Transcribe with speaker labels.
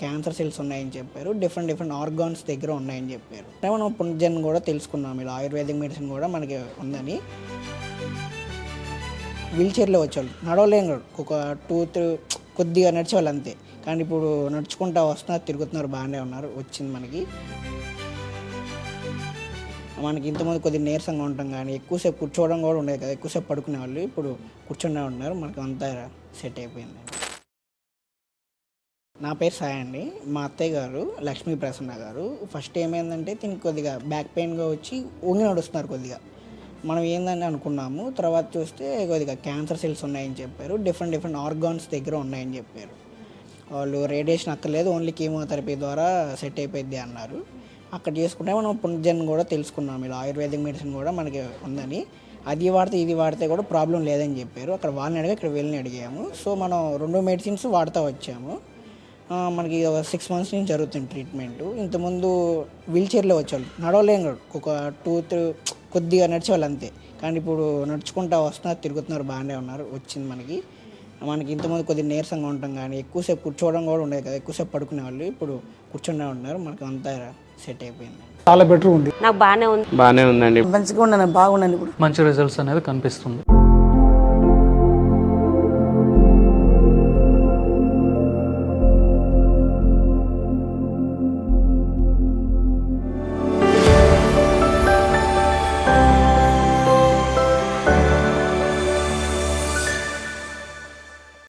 Speaker 1: Cancer cells ఉన్నాయని చెప్పారు. Different organs దగ్గర ఉన్నాయని చెప్పారు. మనం పునర్జన్మ కూడా తెలుసుకున్నాం. ఇలా ఆయుర్వేదిక్ మెడిసిన్ కూడా మనకి ఉందని. వీల్ చైర్లో వచ్చేవాళ్ళు, నడవలేము, ఒక 2-3 కొద్దిగా నడిచేవాళ్ళు అంతే. కానీ ఇప్పుడు నడుచుకుంటూ వస్తున్నారు, తిరుగుతున్నారు, బాగానే ఉన్నారు. వచ్చింది మనకి ఇంతకుముందు కొద్దిగా నీరసంగా ఉంటాం, కానీ ఎక్కువసేపు కూర్చోవడం కూడా ఉండేది కదా, ఎక్కువసేపు పడుకునే వాళ్ళు. ఇప్పుడు కూర్చునే ఉన్నారు, మనకి అంతా సెట్ అయిపోయింది. నా పేరు సాయి అండి. మా అత్తయ్య గారు లక్ష్మీ ప్రసన్న గారు. ఫస్ట్ ఏమైందంటే దీనికి కొద్దిగా బ్యాక్ పెయిన్గా వచ్చి వంగి నడుస్తున్నారు కొద్దిగా. మనం ఏందని అనుకున్నాము, తర్వాత చూస్తే కొద్దిగా క్యాన్సర్ సెల్స్ ఉన్నాయని చెప్పారు. డిఫరెంట్ ఆర్గాన్స్ దగ్గర ఉన్నాయని చెప్పారు. వాళ్ళు రేడియేషన్ అక్కర్లేదు, ఓన్లీ కీమోథెరపీ ద్వారా సెట్ అయిపోయింది అన్నారు. అక్కడ చేసుకుంటే మనం పునర్జన్మ కూడా తెలుసుకున్నాం. ఇలా ఆయుర్వేదిక్ మెడిసిన్ కూడా మనకి ఉందని. అది వాడితే ఇది వాడితే కూడా ప్రాబ్లం లేదని చెప్పారు. అక్కడ వాళ్ళని అడిగి ఇక్కడ వీళ్ళని అడిగాము. సో మనం 2 మెడిసిన్స్ వాడుతూ వచ్చాము. మనకి 6 months నుంచి జరుగుతుంది ట్రీట్మెంటు. ఇంతకుముందు వీల్ చైర్లో వచ్చేవాళ్ళు, నడవలేము, ఒక 2-3 కొద్దిగా నడిచేవాళ్ళు అంతే. కానీ ఇప్పుడు నడుచుకుంటూ వస్తున్నారు, తిరుగుతున్నారు, బాగానే ఉన్నారు. వచ్చింది మనకి ఇంతకుముందు కొద్దిగా నీరసంగా ఉంటాం, కానీ ఎక్కువసేపు కూర్చోవడం కూడా ఉండేది కదా, ఎక్కువసేపు పడుకునే వాళ్ళు. ఇప్పుడు కూర్చునే ఉన్నారు, మనకి అంతా సెట్ అయిపోయింది.
Speaker 2: చాలా బెటర్ ఉంది.
Speaker 3: నాకు బాగానే ఉందండి.
Speaker 4: మంచిగా ఉన్నాను, బాగున్నాను. ఇప్పుడు
Speaker 2: మంచి రిజల్ట్స్ అనేది కనిపిస్తుంది.